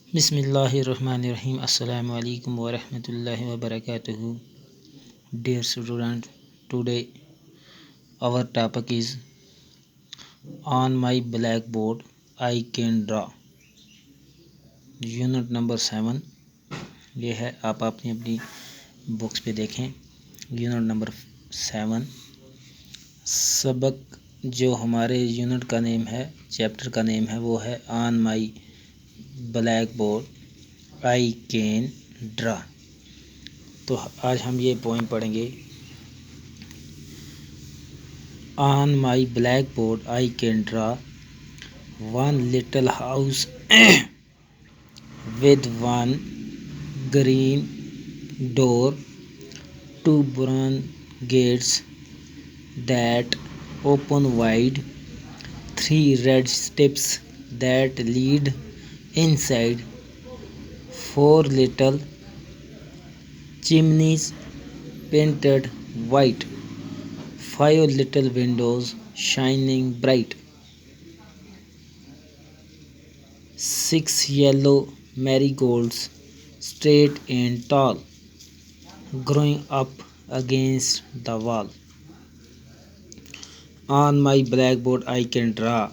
बिस्मिल्लाहिर्रहमानिर्रहीम। अस्सलामु अलैकुम वरहमतुल्लाहि वबरकातुहू। Dear student, today our topic is on my blackboard I can draw. Unit number 7 ये है। आप अपनी अपनी बुक्स पे देखें। यूनिट नंबर 7 सबक जो हमारे यूनिट का नेम है, चैप्टर का नेम है, वो है on my black board I can draw. तो आज हम ये पोएम पढ़ेंगे। On my black board I can draw one little house with one green door, two brown gates that open wide, three red steps that lead inside, four little chimneys painted white, five little windows shining bright, six yellow marigolds straight and tall, growing up against the wall. On my blackboard I can draw.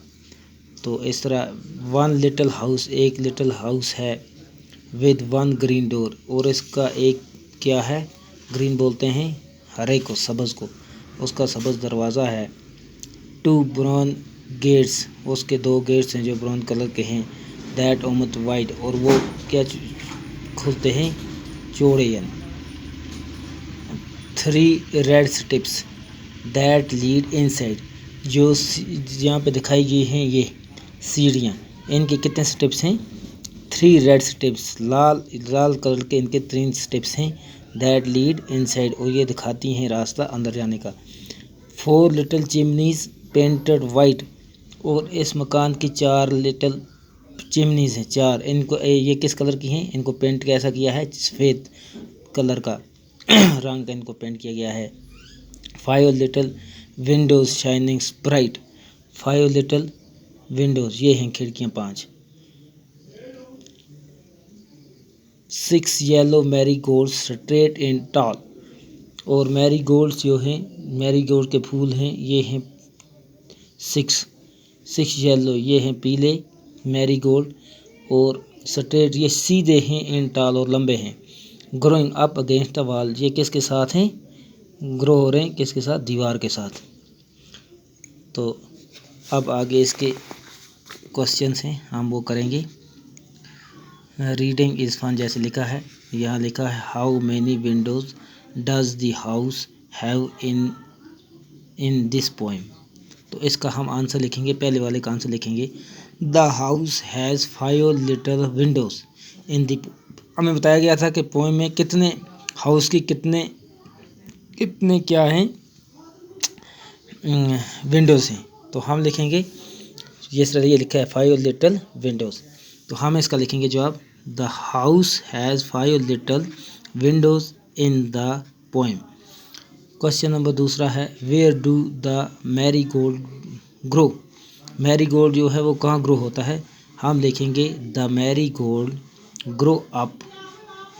तो इस तरह one little house, एक little house है, with one green door, और इसका एक क्या है, ग्रीन बोलते हैं हरे को, सब्ज़ को, उसका सब्ज़ दरवाज़ा है। टू ब्राउन गेट्स, उसके दो गेट्स हैं जो ब्राउन कलर के हैं। दैट ओमत वाइट, और वो क्या खुलते हैं, चौड़े यानी। Three red steps that lead inside, जो यहाँ पे दिखाई गई हैं ये सीढ़ियाँ, इनके कितने स्टेप्स हैं, थ्री रेड स्टेप्स, लाल लाल कलर के इनके 3 स्टेप्स हैं। दैट लीड इनसाइड, और ये दिखाती हैं रास्ता अंदर जाने का। Four little chimneys painted white, और इस मकान की 4 लिटिल चिमनीज हैं, 4। इनको ये किस कलर की हैं, इनको पेंट कैसा किया है, सफ़ेद कलर का रंग का इनको पेंट किया गया है। Five little Windows shining bright, 5 little Windows, ये हैं खिड़कियाँ 5। 6 yellow Marie Gold straight and tall, और मैरी गोल्ड जो हैं, मैरी गोल्ड के फूल हैं, ये हैं 6 येलो, ये हैं पीले मैरी गोल्ड, और स्ट्रेट ये सीधे हैं, एंड टॉल और लंबे हैं। Growing up against the wall, ये किसके साथ हैं, ग्रो हो रहे हैं किसके साथ, दीवार के साथ। तो अब आगे इसके क्वेश्चंस हैं, हम वो करेंगे। रीडिंग इज़ फन जैसे लिखा है, यहाँ लिखा है how many Windows does the house have in this poem. तो इसका हम आंसर लिखेंगे, पहले वाले का आंसर लिखेंगे। The house has 5 little Windows in the, हमें बताया गया था कि पोएम में कितने हाउस की कितने क्या हैं, विंडोज़ हैं। तो हम लिखेंगे, ये लिखा है 5 लिटिल विंडोज़, तो हम इसका लिखेंगे जवाब, the house has 5 little windows in the poem. Question number दूसरा है, where do the marigold grow. Marigold जो है वो कहाँ ग्रो होता है, हम लिखेंगे the marigold grow up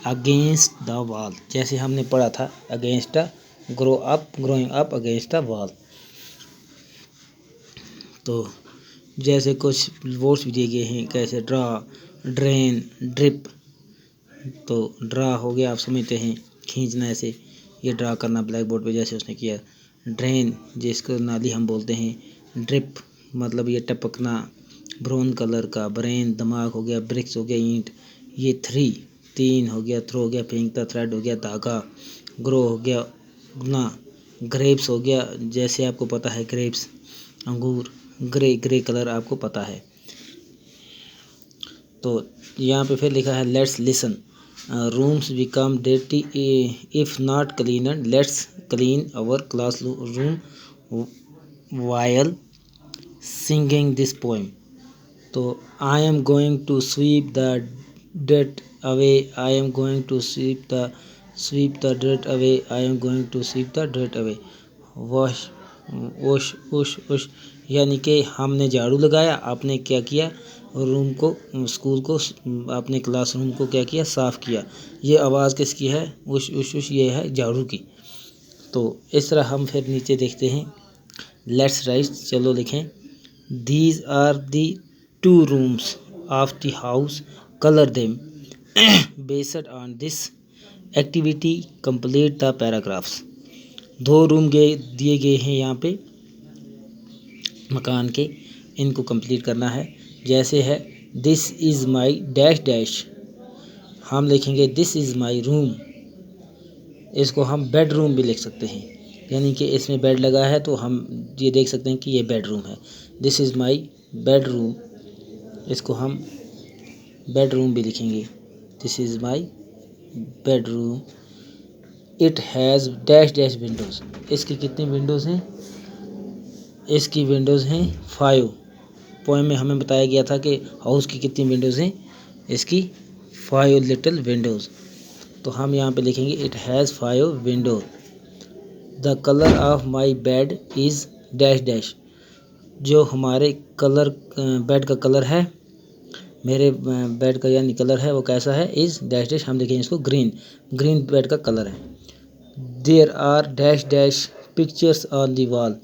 against the wall, जैसे हमने पढ़ा था against the, grow up, growing up against the wall. तो जैसे कुछ वर्ड्स भी दिए गए हैं, कैसे ड्रा, ड्रेन, ड्रिप। तो ड्रा हो गया, आप समझते हैं खींचना, ऐसे ये ड्रा करना ब्लैक बोर्ड पे जैसे उसने किया। ड्रेन जिसको नाली हम बोलते हैं। ड्रिप मतलब ये टपकना, ब्राउन कलर का। ब्रेन दिमाग हो गया। ब्रिक्स हो गया ईंट। ये 3 हो गया, थ्रो हो गया फेंकता, थ्रेड हो गया धागा, ग्रो हो गया उगना, ग्रेप्स हो गया जैसे आपको पता है ग्रेप्स अंगूर, ग्रे कलर आपको पता है। तो यहाँ पे फिर लिखा है let's listen, rooms become dirty if not cleaned, let's clean our class room while singing this poem. तो I am going to sweep the dirt away, I am going to sweep the dirt away, I am going to sweep the dirt away. wash, wash, wash, यानी कि हमने झाड़ू लगाया, आपने क्या किया, room को, स्कूल को, अपने क्लासरूम को क्या किया, साफ़ किया। ये आवाज़ किसकी है, उश उश उश, ये है झाड़ू की। तो इस तरह हम फिर नीचे देखते हैं। लेट्स राइट, चलो लिखें। These are the 2 rooms of the house, colour them based on this activity, complete the paragraphs. 2 room दिए गए हैं यहाँ पे मकान के, इनको कंप्लीट करना है। जैसे है this is my dash dash, हम लिखेंगे दिस इज़ माई रूम। इसको हम बेडरूम भी लिख सकते हैं, यानी कि इसमें बेड लगा है तो हम ये देख सकते हैं कि ये बेडरूम है। दिस इज़ माई बेडरूम, इसको हम बेडरूम भी लिखेंगे। This is my bedroom. It has dash dash Windows, इसकी कितनी विंडोज़ हैं, इसकी विंडोज़ हैं 5। पोएम में हमें बताया गया था कि हाउस की कितनी विंडोज़ हैं, इसकी 5 लिटिल विंडोज़। तो हम यहाँ पे लिखेंगे it has 5 window. The colour of my bed is dash dash, जो हमारे कलर बेड का कलर है, मेरे बेड का यानी कलर है वो कैसा है, इज़ डैश डैश, हम लिखेंगे इसको ग्रीन, ग्रीन बेड का कलर है। There are dash dash pictures on the wall,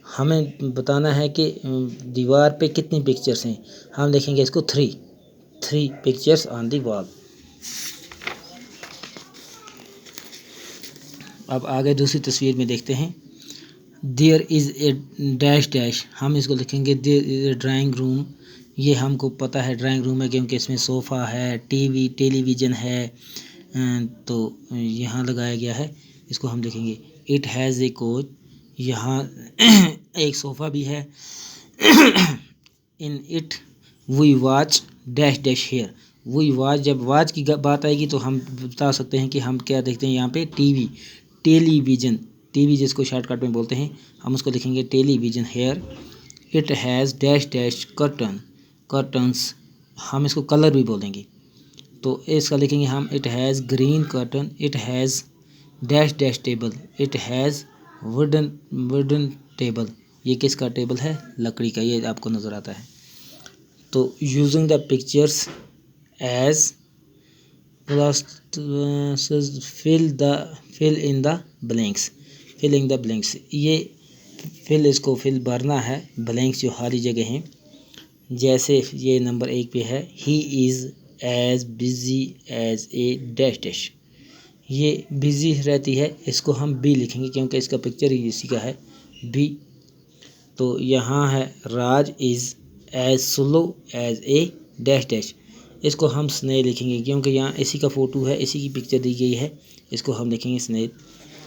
हमें बताना है कि दीवार पे कितनी पिक्चर्स हैं, हम लिखेंगे इसको 3 पिक्चर्स ऑन दी वॉल। अब आगे दूसरी तस्वीर में देखते हैं। There is a dash dash, हम इसको लिखेंगे there is a drawing room. ये हमको पता है ड्राइंग रूम है क्योंकि इसमें सोफ़ा है, टेलीविज़न है, तो यहाँ लगाया गया है। इसको हम लिखेंगे इट हैज़ ए कोच, यहाँ एक सोफ़ा भी है। In it we watch dash dash here, we watch, जब वॉच की बात आएगी तो हम बता सकते हैं कि हम क्या देखते हैं यहाँ पे, टेलीविज़न, टीवी जिसको शॉर्टकट में बोलते हैं, हम उसको लिखेंगे television here. It has dash dash curtains, हम इसको कलर भी बोलेंगे, तो इसका लिखेंगे हम it has green curtain. It has dash dash table, it has wooden table, ये किसका टेबल है, लकड़ी का, ये आपको नज़र आता है। तो using the pictures as fill in the blanks, filling the blanks, ये इसको फिल भरना है, ब्लैंक्स जो खाली जगह हैं। जैसे ये नंबर 1 पे है, he is as busy as a dash dash, ये बिज़ी रहती है, इसको हम बी लिखेंगे क्योंकि इसका पिक्चर ही इसी का है, बी। तो यहाँ है Raj is as slow as a dash dash, इसको हम स्नेह लिखेंगे क्योंकि यहाँ इसी का फ़ोटो है, इसी की पिक्चर दी गई है, इसको हम लिखेंगे स्नेह,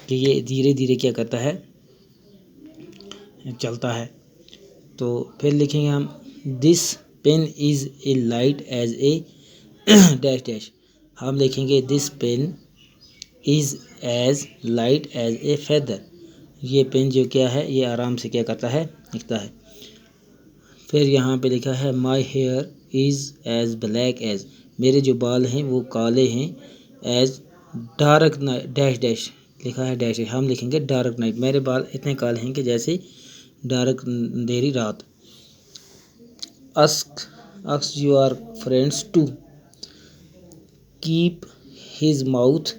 कि ये धीरे धीरे क्या करता है, चलता है। तो फिर लिखेंगे हम this pen is a light as a dash dash, हम लिखेंगे this pen is as light as a feather, ये पेन जो क्या है ये आराम से क्या करता है, लिखता है। फिर यहाँ पे लिखा है my hair is as black as, मेरे जो बाल हैं वो काले हैं, as dark night dash dash, लिखा है डैश, हम लिखेंगे डार्क नाइट, मेरे बाल इतने काले हैं कि जैसे डार्क अंधेरी रात। Ask your friends to keep his mouth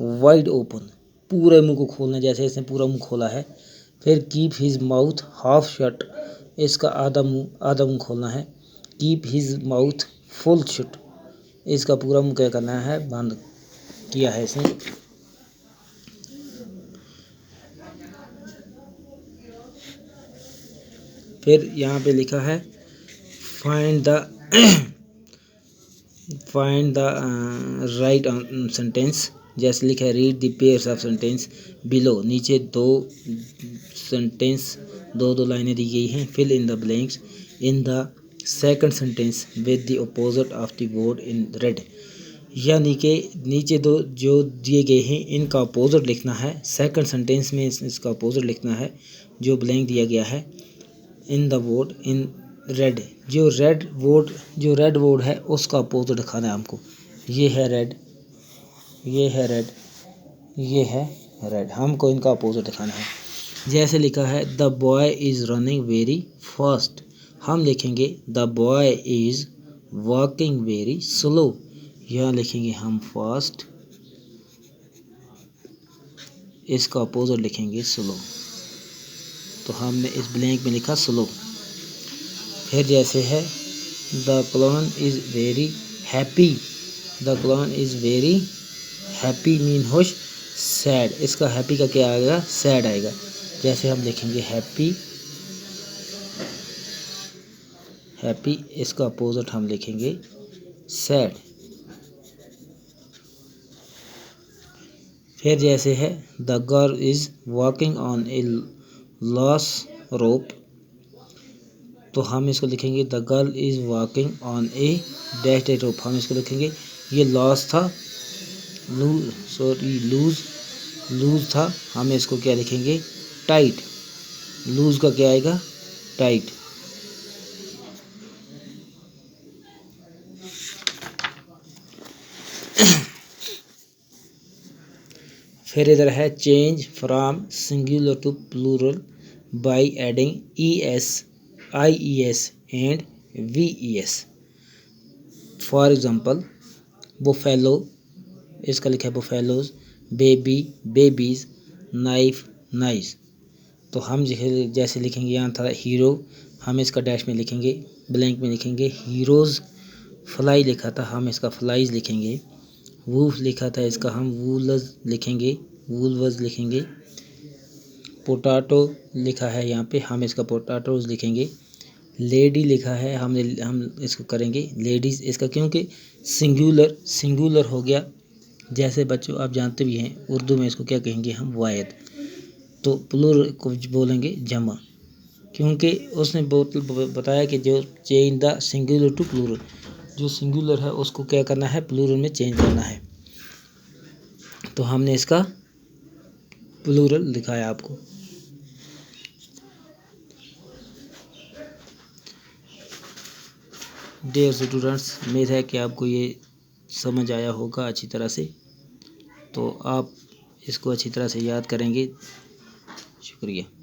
wide open, पूरे मुंह को खोलना, जैसे इसने पूरा मुंह खोला है। फिर keep his mouth half shut, इसका आधा मुंह खोलना है। Keep his mouth full shut, इसका पूरा मुंह क्या करना है, बंद किया है इसने। फिर यहाँ पे लिखा है फाइंड द राइट सेंटेंस, जैसे लिखा है read the pairs of sentence below, नीचे 2 सेंटेंस 2 लाइनें दी गई हैं। Fill in the blanks in the second sentence with the opposite of the word in red, यानी कि नीचे 2 जो दिए गए हैं इनका अपोजिट लिखना है, सेकंड सेंटेंस में इसका अपोजिट लिखना है जो ब्लैंक दिया गया है। In the word in red, जो रेड वर्ड है उसका अपोजिट दिखाना है हमको, ये है रेड, ये है रेड, ये है रेड, हमको इनका अपोजिट दिखाना है। जैसे लिखा है the boy is running very fast, हम लिखेंगे the boy is walking very slow, यहाँ लिखेंगे हम फास्ट, इसका अपोजिट लिखेंगे स्लो। तो हमने इस ब्लैंक में लिखा स्लो। फिर जैसे है the clown is very happy, the clown is very happy mean खुश, सैड, इसका हैप्पी का क्या आएगा, सैड आएगा। जैसे हम लिखेंगे हैप्पी, हैप्पी, इसका अपोजिट हम लिखेंगे सैड। फिर जैसे है the girl is walking on a loose rope, तो हम इसको लिखेंगे the girl is walking on a dash rope, हम इसको लिखेंगे, ये लॉस था, लूज था, हम इसको क्या लिखेंगे, टाइट, लूज का क्या आएगा, टाइट। फिर इधर है change from singular to plural by adding ES, IES and VES। For example buffalo, इसका लिखा है buffaloes, baby, babies, knife, knives. तो हम जैसे लिखेंगे, यहाँ था हीरो, हम इसका डैश में लिखेंगे, ब्लैंक में लिखेंगे हीरोज़। फ्लाई लिखा था, हम इसका फ्लाइज लिखेंगे। वूफ लिखा था, इसका हम वूलज लिखेंगे, वूलवज लिखेंगे। पोटैटो लिखा है यहाँ पे, हम इसका पोटैटोज लिखेंगे। लेडी लिखा है, हम इसको करेंगे लेडीज़, इसका क्योंकि सिंगुलर हो गया। जैसे बच्चों आप जानते भी हैं उर्दू में इसको क्या कहेंगे हम, वाहिद, तो प्लूरल को बोलेंगे जमा, क्योंकि उसने बताया कि जो change the singular to plural, जो सिंगुलर है उसको क्या करना है, प्लूरल में चेंज करना है। तो हमने इसका प्लूरल दिखाया आपको। डियर स्टूडेंट्स, उम्मीद है कि आपको ये समझ आया होगा अच्छी तरह से, तो आप इसको अच्छी तरह से याद करेंगे। शुक्रिया।